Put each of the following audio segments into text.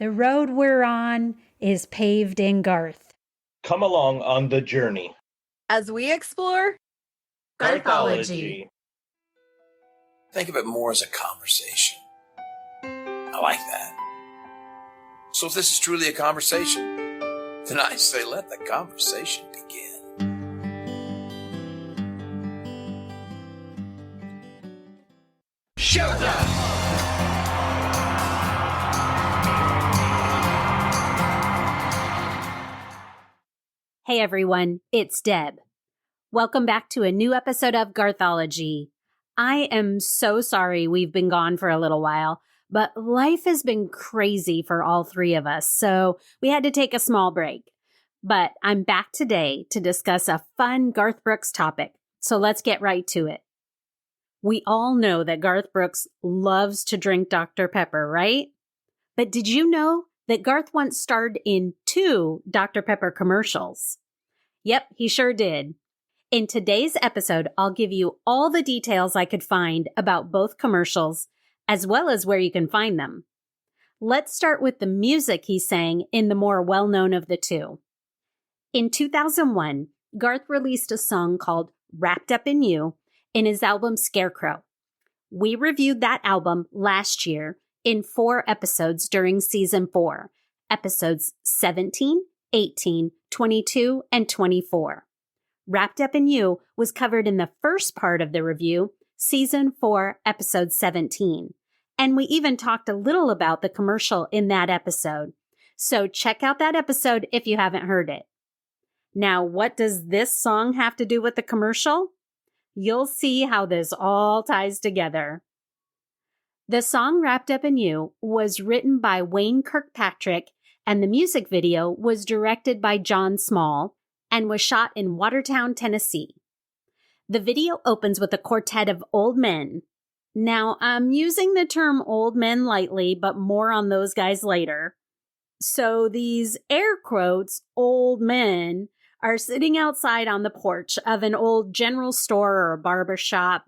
The road we're on is paved in Garth. Come along on the journey as we explore Garthology. Think of it more as a conversation. I like that. So if this is truly a conversation, then I say let the conversation begin. Showtime! Hey everyone, it's Deb. Welcome back to a new episode of Garthology. I am so sorry we've been gone for a little while, but life has been crazy for all three of us, so we had to take a small break. But I'm back today to discuss a fun Garth Brooks topic, so let's get right to it. We all know that Garth Brooks loves to drink Dr. Pepper, right? But did you know that Garth once starred in 2 Dr. Pepper commercials? Yep, he sure did. In today's episode, I'll give you all the details I could find about both commercials, as well as where you can find them. Let's start with the music he sang in the more well-known of the 2. In 2001, Garth released a song called Wrapped Up in You in his album Scarecrow. We reviewed that album last year in 4 episodes during season 4, episodes 17, 18, 22, and 24. Wrapped Up in You was covered in the first part of the review, season 4, episode 17. And we even talked a little about the commercial in that episode. So check out that episode if you haven't heard it. Now, what does this song have to do with the commercial? You'll see how this all ties together. The song Wrapped Up in You was written by Wayne Kirkpatrick, and the music video was directed by John Small and was shot in Watertown, Tennessee. The video opens with a quartet of old men. Now, I'm using the term old men lightly, but more on those guys later. So these air quotes, old men, are sitting outside on the porch of an old general store or a barber shop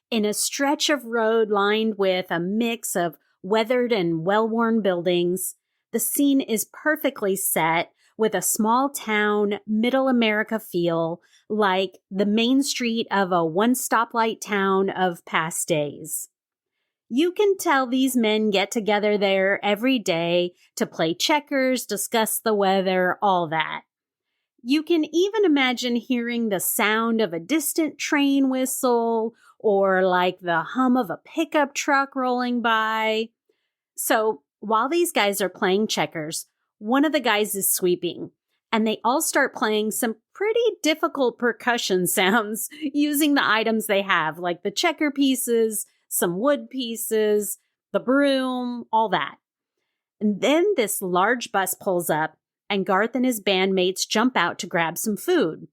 in a stretch of road lined with a mix of weathered and well-worn buildings. The scene is perfectly set with a small town, middle America feel, like the main street of a one-stoplight town of past days. You can tell these men get together there every day to play checkers, discuss the weather, all that. You can even imagine hearing the sound of a distant train whistle or like the hum of a pickup truck rolling by. So while these guys are playing checkers, one of the guys is sweeping, and they all start playing some pretty difficult percussion sounds using the items they have, like the checker pieces, some wood pieces, the broom, all that. And then this large bus pulls up, and Garth and his bandmates jump out to grab some food.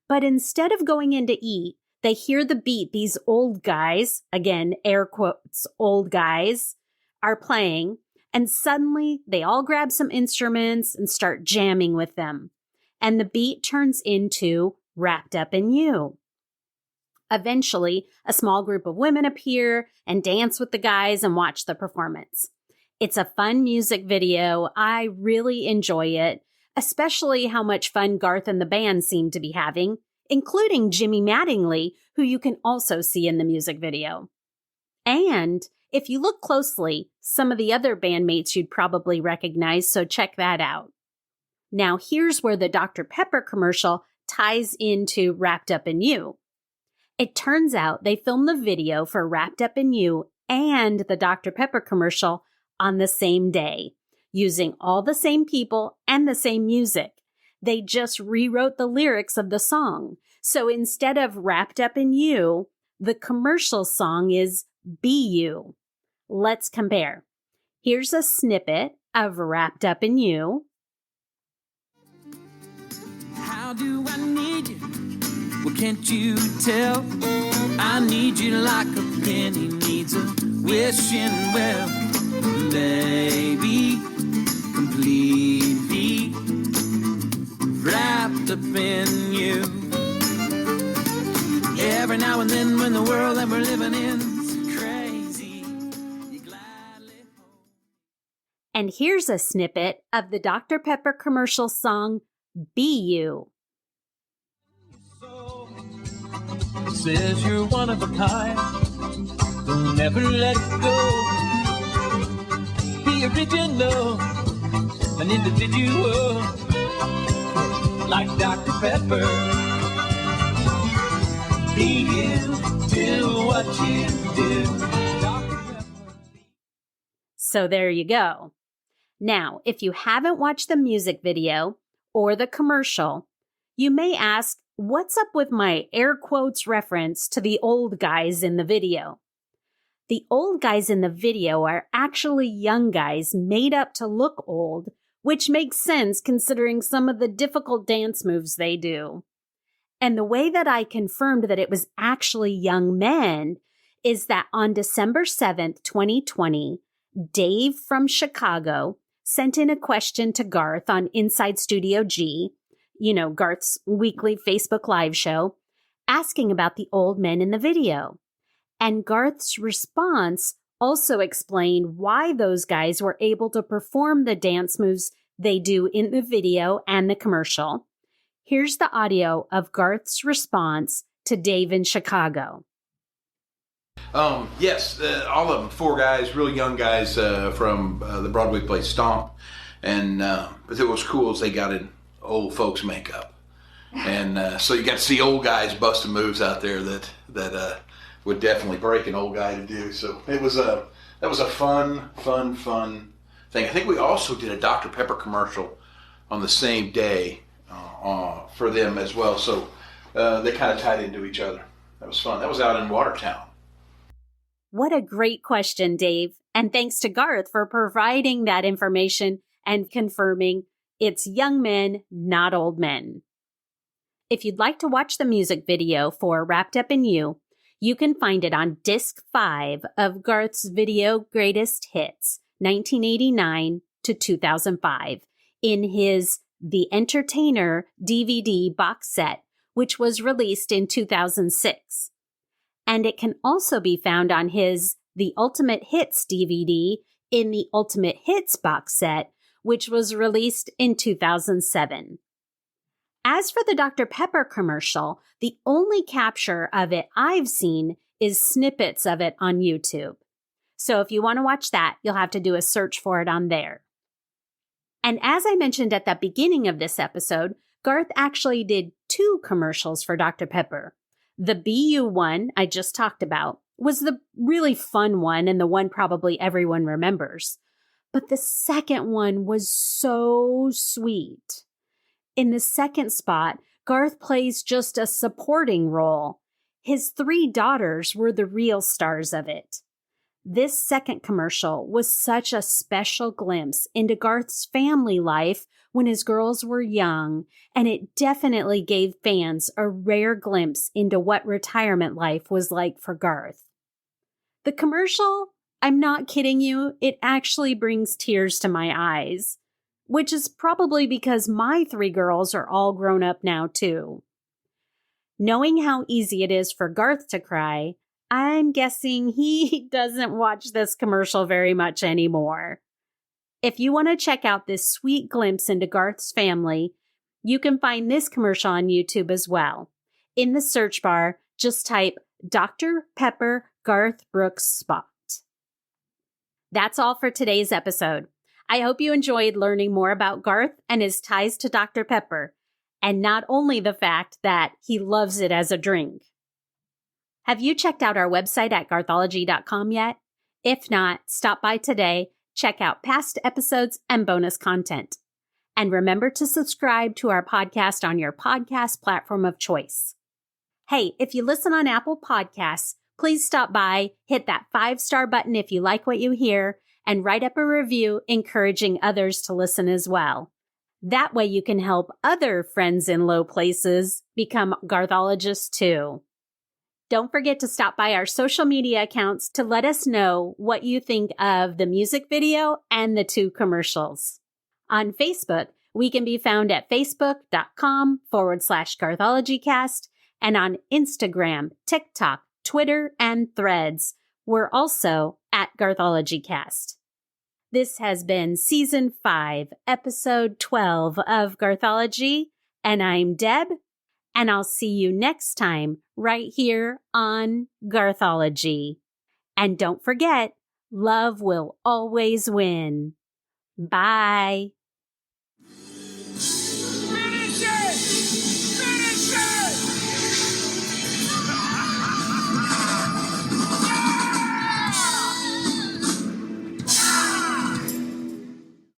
But instead of going in to eat, they hear the beat these old guys, again, air quotes, old guys, are playing, and suddenly they all grab some instruments and start jamming with them. And the beat turns into Wrapped Up in You. Eventually, a small group of women appear and dance with the guys and watch the performance. It's a fun music video. I really enjoy it, especially how much fun Garth and the band seem to be having, including Jimmy Mattingly, who you can also see in the music video. And if you look closely, some of the other bandmates you'd probably recognize, so check that out. Now here's where the Dr. Pepper commercial ties into Wrapped Up in You. It turns out they filmed the video for Wrapped Up in You and the Dr. Pepper commercial on the same day, using all the same people and the same music. They just rewrote the lyrics of the song. So instead of Wrapped Up in You, the commercial song is Be You. Let's compare. Here's a snippet of Wrapped Up in You. How do I need you? Well, can't you tell? I need you like a penny needs a wishing well. Baby, completely wrapped up in you. Every now and then when the world that we're living in is crazy, you gladly And here's a snippet of the Dr. Pepper commercial song, Be You. Says you're one of a kind. Don't ever let it go. Be original, an individual, like Dr. Pepper. Be you, do what you do. Dr. Pepper. So there you go. Now, if you haven't watched the music video or the commercial, you may ask, what's up with my air quotes reference to the old guys in the video? The old guys in the video are actually young guys made up to look old, which makes sense considering some of the difficult dance moves they do. And the way that I confirmed that it was actually young men is that on December 7th, 2020, Dave from Chicago sent in a question to Garth on Inside Studio G, Garth's weekly Facebook Live show, asking about the old men in the video. And Garth's response also explained why those guys were able to perform the dance moves they do in the video and the commercial. Here's the audio of Garth's response to Dave in Chicago. Yes, all of them, 4 guys, really young guys from the Broadway play Stomp. And but it was cool as they got in old folks makeup. And so you got to see old guys busting moves out there that would definitely break an old guy to do. So that was a fun thing. I think we also did a Dr. Pepper commercial on the same day for them as well. So they kind of tied into each other. That was fun. That was out in Watertown. What a great question, Dave. And thanks to Garth for providing that information and confirming it's young men, not old men. If you'd like to watch the music video for Wrapped Up in You, you can find it on Disc 5 of Garth's Video Greatest Hits, 1989 to 2005, in his The Entertainer DVD box set, which was released in 2006. And it can also be found on his The Ultimate Hits DVD in the Ultimate Hits box set, which was released in 2007. As for the Dr. Pepper commercial, the only capture of it I've seen is snippets of it on YouTube. So if you want to watch that, you'll have to do a search for it on there. And as I mentioned at the beginning of this episode, Garth actually did 2 commercials for Dr. Pepper. The BU one I just talked about was the really fun one and the one probably everyone remembers. But the second one was so sweet. In the second spot, Garth plays just a supporting role. His 3 daughters were the real stars of it. This second commercial was such a special glimpse into Garth's family life when his girls were young, and it definitely gave fans a rare glimpse into what retirement life was like for Garth. The commercial, I'm not kidding you, it actually brings tears to my eyes, which is probably because my 3 girls are all grown up now too. Knowing how easy it is for Garth to cry, I'm guessing he doesn't watch this commercial very much anymore. If you want to check out this sweet glimpse into Garth's family, you can find this commercial on YouTube as well. In the search bar, just type Dr. Pepper Garth Brooks Spot. That's all for today's episode. I hope you enjoyed learning more about Garth and his ties to Dr. Pepper, and not only the fact that he loves it as a drink. Have you checked out our website at garthology.com yet? If not, stop by today, check out past episodes and bonus content. And remember to subscribe to our podcast on your podcast platform of choice. Hey, if you listen on Apple Podcasts, please stop by, hit that 5-star button if you like what you hear, and write up a review encouraging others to listen as well. That way you can help other friends in low places become Garthologists too. Don't forget to stop by our social media accounts to let us know what you think of the music video and the 2 commercials. On Facebook, we can be found at facebook.com/GarthologyCast, and on Instagram, TikTok, Twitter, and Threads, we're also at GarthologyCast. This has been Season 5, Episode 12 of Garthology, and I'm Deb, and I'll see you next time right here on Garthology. And don't forget, love will always win. Bye.